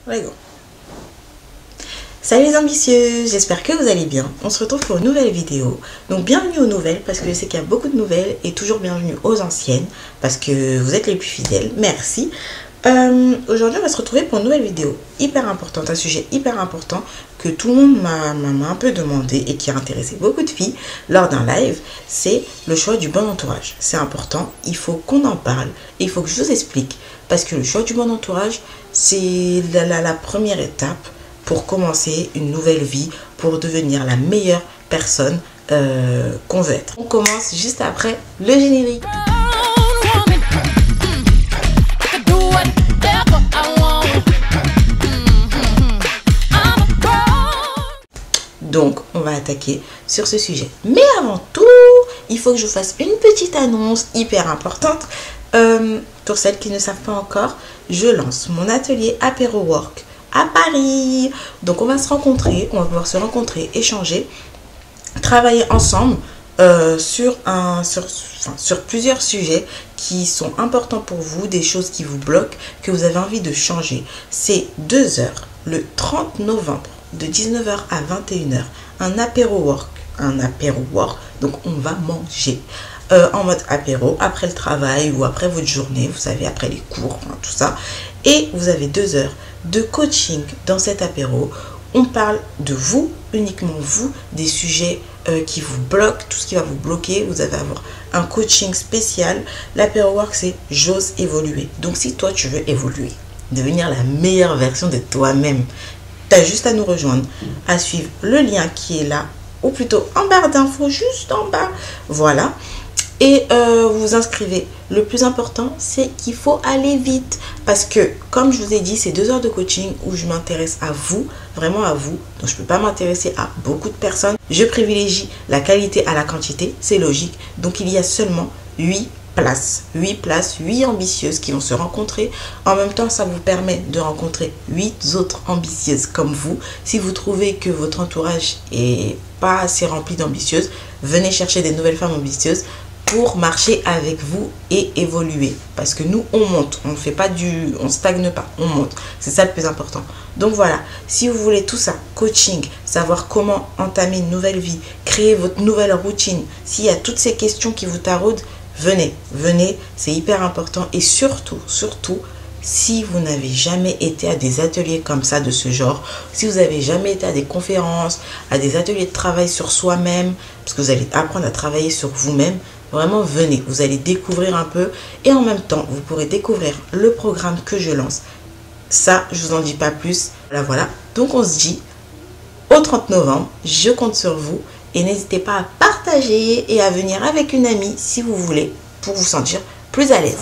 Let's go. Salut les ambitieux, j'espère que vous allez bien. On se retrouve pour une nouvelle vidéo. Donc bienvenue aux nouvelles parce que je sais qu'il y a beaucoup de nouvelles et toujours bienvenue aux anciennes parce que vous êtes les plus fidèles. Merci. Aujourd'hui on va se retrouver pour une nouvelle vidéo hyper importante, un sujet hyper important que tout le monde m'a un peu demandé et qui a intéressé beaucoup de filles lors d'un live. C'est le choix du bon entourage. C'est important, il faut qu'on en parle et il faut que je vous explique parce que le choix du bon entourage c'est la première étape pour commencer une nouvelle vie, pour devenir la meilleure personne qu'on veut être. On commence juste après le générique. Donc, on va attaquer sur ce sujet. Mais avant tout, il faut que je fasse une petite annonce hyper importante. Pour celles qui ne savent pas encore, je lance mon atelier Apéro Work à Paris. Donc, on va se rencontrer, on va pouvoir se rencontrer, échanger, travailler ensemble sur plusieurs sujets qui sont importants pour vous, des choses qui vous bloquent, que vous avez envie de changer. C'est 2 heures, le 30 novembre. De 19h à 21h, un apéro work, donc on va manger en mode apéro, après le travail ou après votre journée, vous savez, après les cours, tout ça, et vous avez 2 heures de coaching dans cet apéro. On parle de vous, uniquement vous, des sujets qui vous bloquent, tout ce qui va vous bloquer. Vous allez avoir un coaching spécial. L'apéro work, c'est j'ose évoluer. Donc si toi tu veux évoluer, devenir la meilleure version de toi-même, tu as juste à nous rejoindre, à suivre le lien qui est là, ou plutôt en barre d'infos, juste en bas. Voilà. Et vous vous inscrivez. Le plus important, c'est qu'il faut aller vite. Parce que, comme je vous ai dit, c'est 2 heures de coaching où je m'intéresse à vous, vraiment à vous. Donc, je ne peux pas m'intéresser à beaucoup de personnes. Je privilégie la qualité à la quantité. C'est logique. Donc, il y a seulement 8 places, 8 ambitieuses qui vont se rencontrer. En même temps, ça vous permet de rencontrer 8 autres ambitieuses comme vous. Si vous trouvez que votre entourage est pas assez rempli d'ambitieuses, venez chercher des nouvelles femmes ambitieuses pour marcher avec vous et évoluer. Parce que nous, on monte. On ne fait pas on stagne pas, on monte. C'est ça le plus important. Donc voilà, si vous voulez tout ça, coaching, savoir comment entamer une nouvelle vie, créer votre nouvelle routine, s'il y a toutes ces questions qui vous taraudent, venez, c'est hyper important. Et surtout, si vous n'avez jamais été à des ateliers comme ça de ce genre, si vous n'avez jamais été à des conférences, à des ateliers de travail sur soi-même, parce que vous allez apprendre à travailler sur vous-même, vraiment venez, vous allez découvrir un peu et en même temps, vous pourrez découvrir le programme que je lance. Ça, je vous en dis pas plus. Voilà. Donc, on se dit au 30 novembre, je compte sur vous. Et n'hésitez pas à partager et à venir avec une amie si vous voulez pour vous sentir plus à l'aise.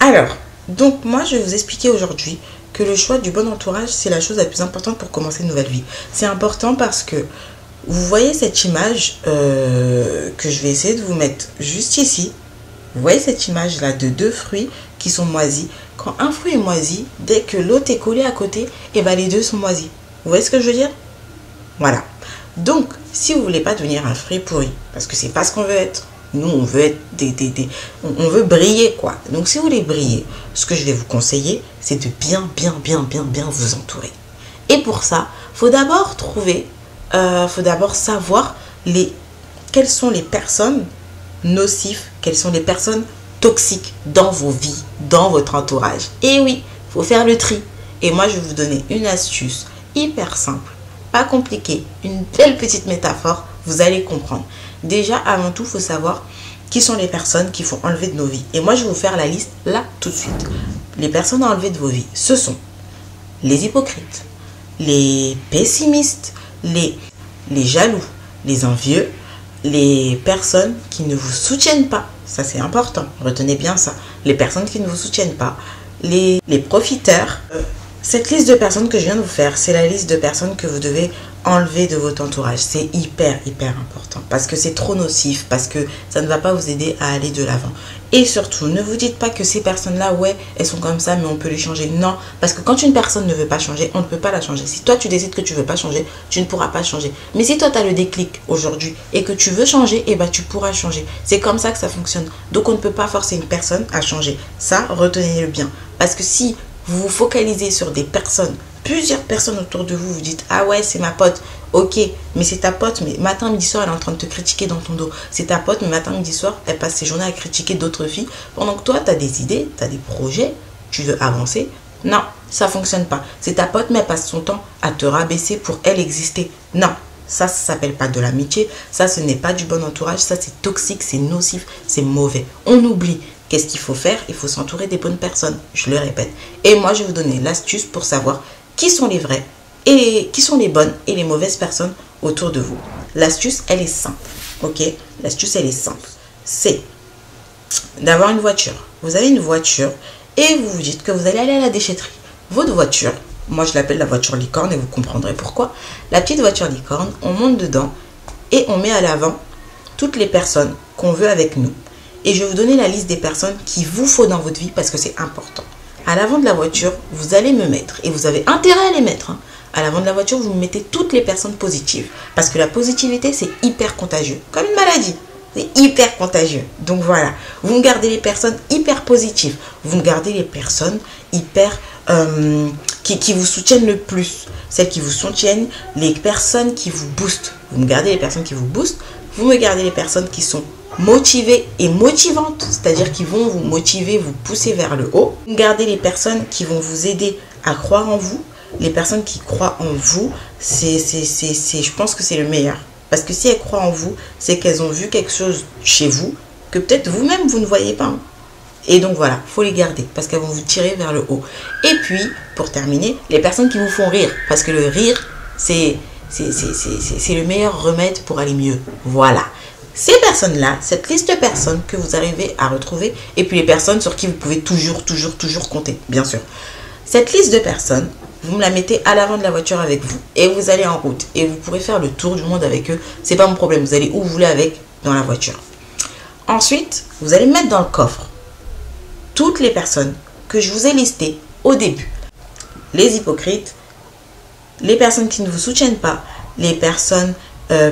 Alors, donc moi je vais vous expliquer aujourd'hui que le choix du bon entourage c'est la chose la plus importante pour commencer une nouvelle vie. C'est important parce que vous voyez cette image que je vais essayer de vous mettre juste ici. Vous voyez cette image là de 2 fruits qui sont moisis. Quand un fruit est moisi, dès que l'autre est collé à côté, et ben les deux sont moisis. Vous voyez ce que je veux dire? Voilà. Donc, si vous voulez pas devenir un fruit pourri, parce que c'est pas ce qu'on veut être. Nous, on veut être on veut briller, quoi. Donc, si vous voulez briller, ce que je vais vous conseiller, c'est de bien vous entourer. Et pour ça, faut d'abord savoir quelles sont les personnes nocives, quelles sont les personnes toxiques dans vos vies, dans votre entourage. Et oui, faut faire le tri. Et moi, je vais vous donner une astuce hyper simple. Pas compliqué, une belle petite métaphore, vous allez comprendre. Déjà, avant tout, il faut savoir qui sont les personnes qu'il faut enlever de nos vies. Et moi, je vais vous faire la liste là, tout de suite. Les personnes à enlever de vos vies, ce sont les hypocrites, les pessimistes, les jaloux, les envieux, les personnes qui ne vous soutiennent pas. Ça, c'est important. Retenez bien ça. Les personnes qui ne vous soutiennent pas, les profiteurs. Cette liste de personnes que je viens de vous faire, c'est la liste de personnes que vous devez enlever de votre entourage. C'est hyper important parce que c'est trop nocif, parce que ça ne va pas vous aider à aller de l'avant. Et surtout, ne vous dites pas que ces personnes-là, ouais, elles sont comme ça, mais on peut les changer. Non, parce que quand une personne ne veut pas changer, on ne peut pas la changer. Si toi, tu décides que tu ne veux pas changer, tu ne pourras pas changer. Mais si toi, tu as le déclic aujourd'hui et que tu veux changer, eh ben, tu pourras changer. C'est comme ça que ça fonctionne. Donc, on ne peut pas forcer une personne à changer. Ça, retenez-le bien. Parce que si vous vous focalisez sur des personnes, plusieurs personnes autour de vous, vous dites, ah ouais, c'est ma pote, ok, mais c'est ta pote, mais matin, midi, soir, elle est en train de te critiquer dans ton dos. C'est ta pote, mais matin, midi, soir, elle passe ses journées à critiquer d'autres filles, pendant que toi, tu as des idées, tu as des projets, tu veux avancer. Non, ça fonctionne pas. C'est ta pote, mais elle passe son temps à te rabaisser pour elle exister. Non, ça s'appelle pas de l'amitié, ça, ce n'est pas du bon entourage, ça, c'est toxique, c'est nocif, c'est mauvais. On oublie. Qu'est-ce qu'il faut faire? Il faut s'entourer des bonnes personnes, je le répète. Et moi, je vais vous donner l'astuce pour savoir qui sont les vrais et qui sont les bonnes et les mauvaises personnes autour de vous. L'astuce, elle est simple, ok? L'astuce, elle est simple. C'est d'avoir une voiture. Vous avez une voiture et vous vous dites que vous allez aller à la déchetterie. Votre voiture, moi je l'appelle la voiture licorne et vous comprendrez pourquoi. La petite voiture licorne, on monte dedans et on met à l'avant toutes les personnes qu'on veut avec nous. Et je vais vous donner la liste des personnes qu'il vous faut dans votre vie parce que c'est important. À l'avant de la voiture, vous allez me mettre, et vous avez intérêt à les mettre, hein. À l'avant de la voiture, vous mettez toutes les personnes positives. Parce que la positivité, c'est hyper contagieux. Comme une maladie. C'est hyper contagieux. Donc voilà, vous me gardez les personnes hyper positives. Vous me gardez les personnes hyper... qui vous soutiennent le plus. Celles qui vous soutiennent, les personnes qui vous boostent. Vous me gardez les personnes qui vous boostent. Vous me gardez les personnes qui sont motivées et motivantes, c'est-à-dire qui vont vous motiver, vous pousser vers le haut. Gardez les personnes qui vont vous aider à croire en vous. Les personnes qui croient en vous, je pense que c'est le meilleur. Parce que si elles croient en vous, c'est qu'elles ont vu quelque chose chez vous que peut-être vous-même, vous ne voyez pas. Et donc voilà, il faut les garder parce qu'elles vont vous tirer vers le haut. Et puis, pour terminer, les personnes qui vous font rire. Parce que le rire, c'est le meilleur remède pour aller mieux. Voilà. Ces personnes-là, cette liste de personnes que vous arrivez à retrouver, et puis les personnes sur qui vous pouvez toujours compter, bien sûr. Cette liste de personnes, vous me la mettez à l'avant de la voiture avec vous, et vous allez en route, et vous pourrez faire le tour du monde avec eux. C'est pas mon problème, vous allez où vous voulez avec dans la voiture. Ensuite, vous allez mettre dans le coffre toutes les personnes que je vous ai listées au début. Les hypocrites, les personnes qui ne vous soutiennent pas, les personnes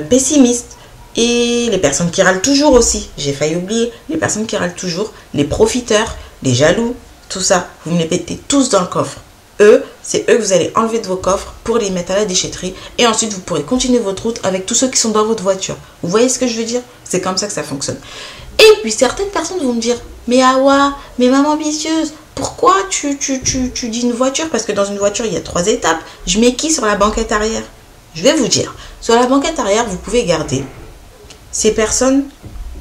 pessimistes, et les personnes qui râlent toujours aussi, j'ai failli oublier, les personnes qui râlent toujours, les profiteurs, les jaloux, tout ça, vous me les mettez tous dans le coffre. Eux, c'est eux que vous allez enlever de vos coffres pour les mettre à la déchetterie et ensuite vous pourrez continuer votre route avec tous ceux qui sont dans votre voiture. Vous voyez ce que je veux dire? C'est comme ça que ça fonctionne. Et puis certaines personnes vont me dire, mais Awa, mais maman ambitieuse, pourquoi tu dis une voiture? Parce que dans une voiture, il y a 3 étapes. Je mets qui sur la banquette arrière? Je vais vous dire, sur la banquette arrière, vous pouvez garder ces personnes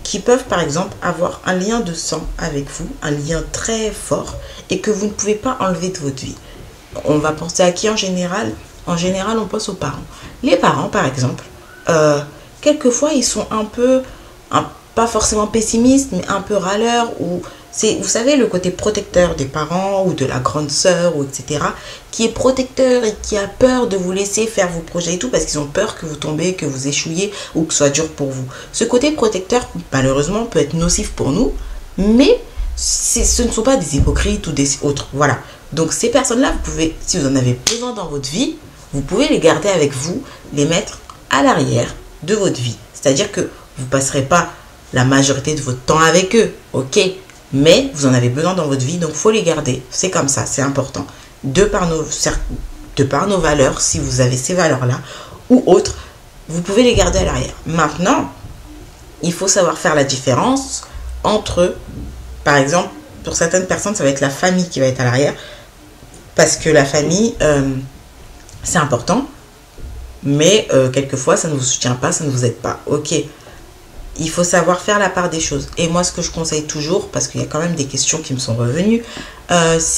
qui peuvent par exemple avoir un lien de sang avec vous, un lien très fort et que vous ne pouvez pas enlever de votre vie. On va penser à qui en général? En général, on pense aux parents. Les parents, par exemple, quelquefois, ils sont un peu, pas forcément pessimistes, mais un peu râleurs ou... Vous savez, le côté protecteur des parents ou de la grande sœur, ou etc., qui est protecteur et qui a peur de vous laisser faire vos projets et tout, parce qu'ils ont peur que vous tombez, que vous échouiez ou que ce soit dur pour vous. Ce côté protecteur, malheureusement, peut être nocif pour nous, mais ce ne sont pas des hypocrites ou des autres. Voilà. Donc, ces personnes-là, vous pouvez, si vous en avez besoin dans votre vie, vous pouvez les garder avec vous, les mettre à l'arrière de votre vie. C'est-à-dire que vous ne passerez pas la majorité de votre temps avec eux, ok? Mais vous en avez besoin dans votre vie, donc il faut les garder. C'est comme ça, c'est important. De par nos valeurs, si vous avez ces valeurs-là, ou autres, vous pouvez les garder à l'arrière. Maintenant, il faut savoir faire la différence entre, par exemple, pour certaines personnes, ça va être la famille qui va être à l'arrière, parce que la famille, c'est important, mais quelquefois, ça ne vous soutient pas, ça ne vous aide pas. Ok. Il faut savoir faire la part des choses. Et moi, ce que je conseille toujours, parce qu'il y a quand même des questions qui me sont revenues, oui,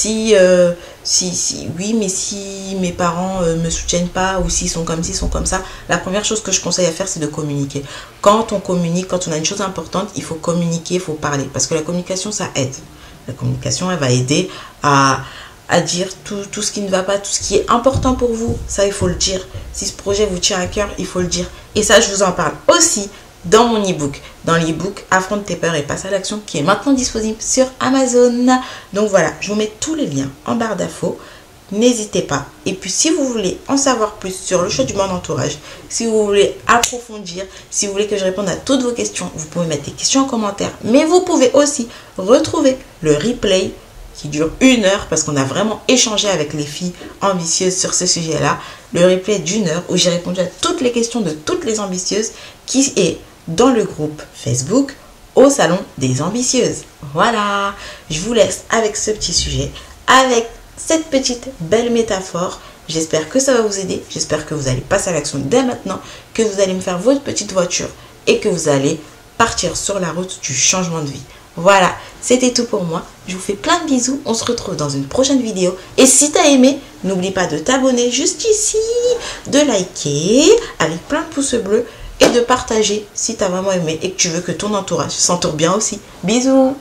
mais si mes parents me soutiennent pas, ou s'ils sont comme ci, sont comme ça, la première chose que je conseille à faire, c'est de communiquer. Quand on communique, quand on a une chose importante, il faut communiquer, il faut parler. Parce que la communication, ça aide. La communication, elle va aider à dire tout ce qui ne va pas, tout ce qui est important pour vous. Ça, il faut le dire. Si ce projet vous tient à cœur, il faut le dire. Et ça, je vous en parle aussi dans mon e-book, dans l'e-book Affronte tes peurs et passe à l'action qui est maintenant disponible sur Amazon. Donc voilà, je vous mets tous les liens en barre d'infos. N'hésitez pas. Et puis si vous voulez en savoir plus sur le choix du bon entourage, si vous voulez approfondir, si vous voulez que je réponde à toutes vos questions, vous pouvez mettre des questions en commentaire. Mais vous pouvez aussi retrouver le replay qui dure 1 heure parce qu'on a vraiment échangé avec les filles ambitieuses sur ce sujet-là. Le replay d'1 heure où j'ai répondu à toutes les questions de toutes les ambitieuses qui est dans le groupe Facebook au salon des ambitieuses. Voilà, je vous laisse avec ce petit sujet, avec cette petite belle métaphore. J'espère que ça va vous aider. J'espère que vous allez passer à l'action dès maintenant, que vous allez me faire votre petite voiture et que vous allez partir sur la route du changement de vie. Voilà, c'était tout pour moi. Je vous fais plein de bisous. On se retrouve dans une prochaine vidéo. Et si tu as aimé, n'oublie pas de t'abonner juste ici, de liker avec plein de pouces bleus et de partager si tu as vraiment aimé et que tu veux que ton entourage s'entoure bien aussi. Bisous!